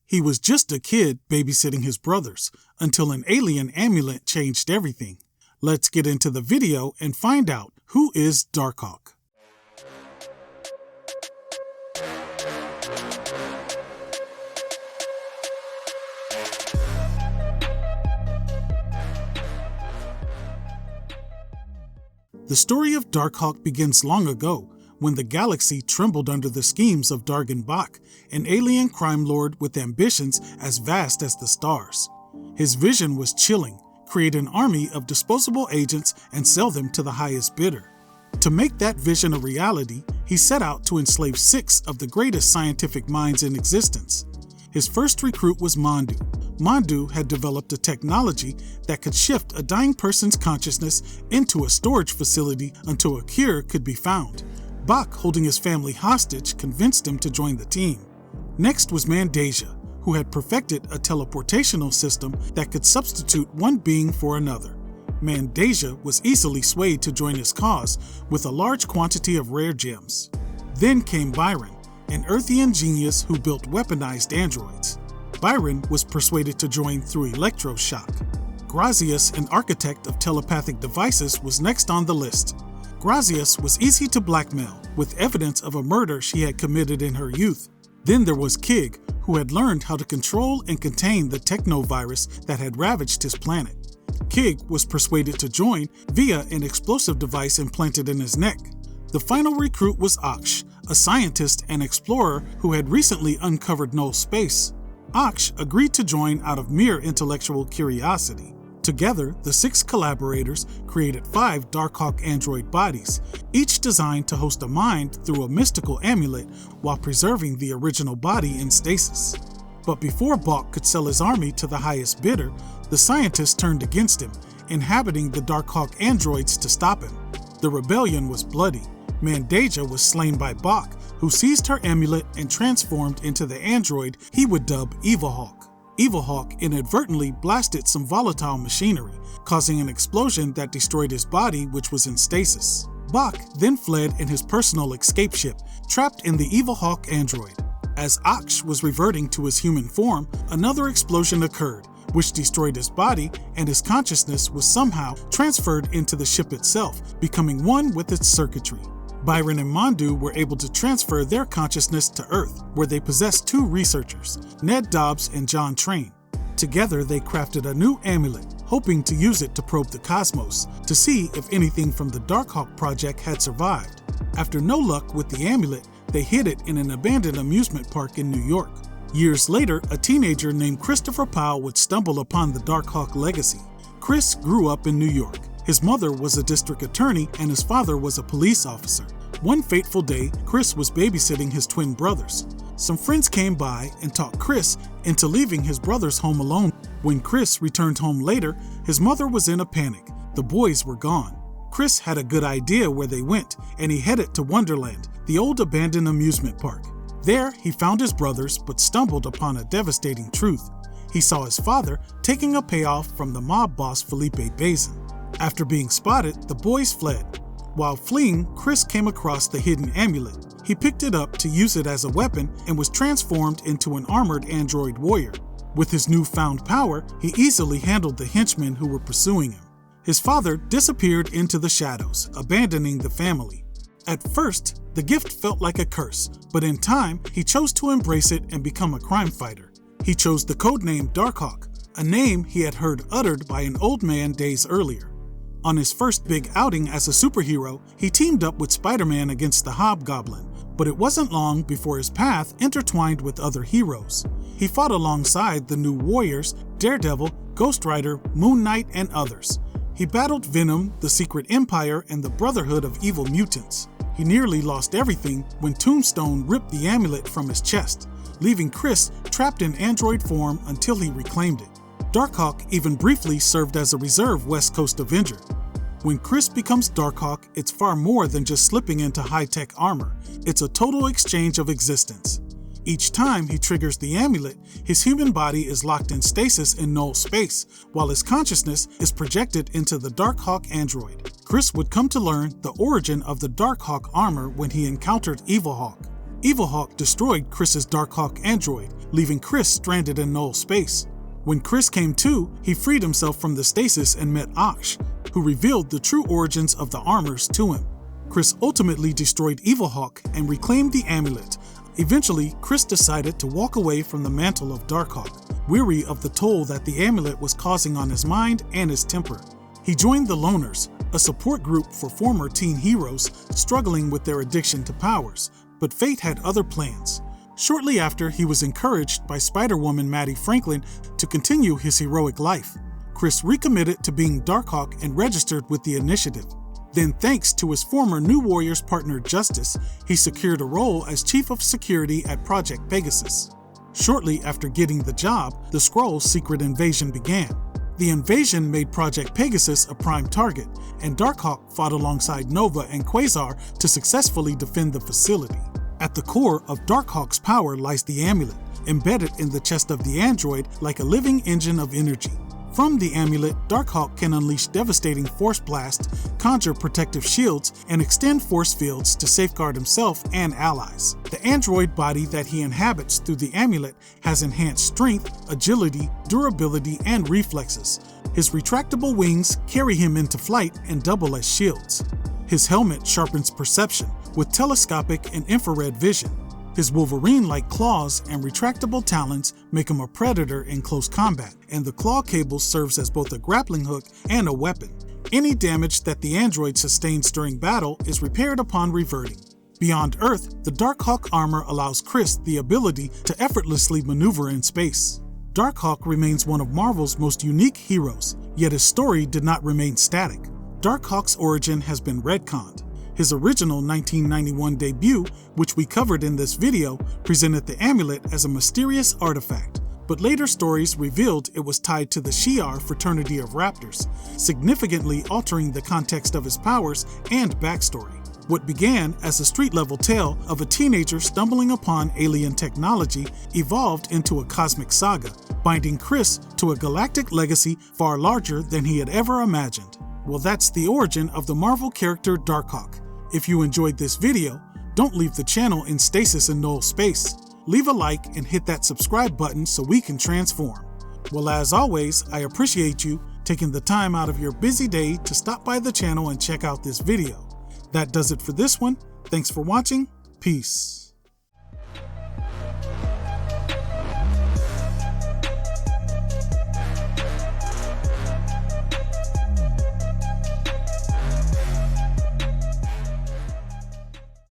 He was just a kid babysitting his brothers until an alien amulet changed everything. Let's get into the video and find out who is Darkhawk. The story of Darkhawk begins long ago, when the galaxy trembled under the schemes of Darkhawk, an alien crime lord with ambitions as vast as the stars. His vision was chilling: create an army of disposable agents and sell them to the highest bidder. To make that vision a reality, he set out to enslave 6 of the greatest scientific minds in existence. His first recruit was Mondu. Mondu had developed a technology that could shift a dying person's consciousness into a storage facility until a cure could be found. Bach, holding his family hostage, convinced him to join the team. Next was Mandasia, who had perfected a teleportational system that could substitute one being for another. Mandasia was easily swayed to join his cause with a large quantity of rare gems. Then came Byron, an Earthian genius who built weaponized androids. Byron was persuaded to join through electroshock. Grazius, an architect of telepathic devices, was next on the list. Grazius was easy to blackmail, with evidence of a murder she had committed in her youth. Then there was Kig, who had learned how to control and contain the technovirus that had ravaged his planet. Kig was persuaded to join via an explosive device implanted in his neck. The final recruit was Aksh, a scientist and explorer who had recently uncovered null space. Aksh agreed to join out of mere intellectual curiosity. Together, the 6 collaborators created 5 Darkhawk android bodies, each designed to host a mind through a mystical amulet while preserving the original body in stasis. But before Bach could sell his army to the highest bidder, the scientists turned against him, inhabiting the Darkhawk androids to stop him. The rebellion was bloody. Mandasia was slain by Bach, who seized her amulet and transformed into the android he would dub Evilhawk. Evilhawk inadvertently blasted some volatile machinery, causing an explosion that destroyed his body, which was in stasis. Bach then fled in his personal escape ship, trapped in the Evilhawk android. As Aksh was reverting to his human form, another explosion occurred, which destroyed his body, and his consciousness was somehow transferred into the ship itself, becoming one with its circuitry. Byron and Mondu were able to transfer their consciousness to Earth, where they possessed 2 researchers, Ned Dobbs and John Train. Together they crafted a new amulet, hoping to use it to probe the cosmos, to see if anything from the Darkhawk project had survived. After no luck with the amulet, they hid it in an abandoned amusement park in New York. Years later, a teenager named Christopher Powell would stumble upon the Darkhawk legacy. Chris grew up in New York. His mother was a district attorney and his father was a police officer. One fateful day, Chris was babysitting his twin brothers. Some friends came by and talked Chris into leaving his brothers home alone. When Chris returned home later, his mother was in a panic. The boys were gone. Chris had a good idea where they went, and he headed to Wonderland, the old abandoned amusement park. There, he found his brothers, but stumbled upon a devastating truth. He saw his father taking a payoff from the mob boss Felipe Bazin. After being spotted, the boys fled. While fleeing, Chris came across the hidden amulet. He picked it up to use it as a weapon and was transformed into an armored android warrior. With his newfound power, he easily handled the henchmen who were pursuing him. His father disappeared into the shadows, abandoning the family. At first, the gift felt like a curse, but in time, he chose to embrace it and become a crime fighter. He chose the codename Darkhawk, a name he had heard uttered by an old man days earlier. On his first big outing as a superhero, he teamed up with Spider-Man against the Hobgoblin, but it wasn't long before his path intertwined with other heroes. He fought alongside the New Warriors, Daredevil, Ghost Rider, Moon Knight, and others. He battled Venom, the Secret Empire, and the Brotherhood of Evil Mutants. He nearly lost everything when Tombstone ripped the amulet from his chest, leaving Chris trapped in android form until he reclaimed it. Darkhawk even briefly served as a reserve West Coast Avenger. When Chris becomes Darkhawk, it's far more than just slipping into high-tech armor. It's a total exchange of existence. Each time he triggers the amulet, his human body is locked in stasis in null space, while his consciousness is projected into the Darkhawk android. Chris would come to learn the origin of the Darkhawk armor when he encountered Evilhawk. Evilhawk destroyed Chris's Darkhawk android, leaving Chris stranded in null space. When Chris came to, he freed himself from the stasis and met Aksh, who revealed the true origins of the armors to him. Chris ultimately destroyed Evilhawk and reclaimed the amulet. Eventually, Chris decided to walk away from the mantle of Darkhawk, weary of the toll that the amulet was causing on his mind and his temper. He joined the Loners, a support group for former teen heroes struggling with their addiction to powers, but fate had other plans. Shortly after, he was encouraged by Spider-Woman Maddie Franklin to continue his heroic life. Chris recommitted to being Darkhawk and registered with the initiative. Then, thanks to his former New Warriors partner Justice, he secured a role as Chief of Security at Project Pegasus. Shortly after getting the job, the Skrulls' secret invasion began. The invasion made Project Pegasus a prime target, and Darkhawk fought alongside Nova and Quasar to successfully defend the facility. At the core of Darkhawk's power lies the amulet, embedded in the chest of the android like a living engine of energy. From the amulet, Darkhawk can unleash devastating force blasts, conjure protective shields, and extend force fields to safeguard himself and allies. The android body that he inhabits through the amulet has enhanced strength, agility, durability, and reflexes. His retractable wings carry him into flight and double as shields. His helmet sharpens perception with telescopic and infrared vision. His Wolverine-like claws and retractable talons make him a predator in close combat, and the claw cable serves as both a grappling hook and a weapon. Any damage that the android sustains during battle is repaired upon reverting. Beyond Earth, the Darkhawk armor allows Chris the ability to effortlessly maneuver in space. Darkhawk remains one of Marvel's most unique heroes, yet his story did not remain static. Darkhawk's origin has been retconned. His original 1991 debut, which we covered in this video, presented the amulet as a mysterious artifact, but later stories revealed it was tied to the Shi'ar fraternity of Raptors, significantly altering the context of his powers and backstory. What began as a street-level tale of a teenager stumbling upon alien technology evolved into a cosmic saga, binding Chris to a galactic legacy far larger than he had ever imagined. Well, that's the origin of the Marvel character Darkhawk. If you enjoyed this video, don't leave the channel in stasis and null space. Leave a like and hit that subscribe button so we can transform. Well, as always, I appreciate you taking the time out of your busy day to stop by the channel and check out this video. That does it for this one. Thanks for watching. Peace.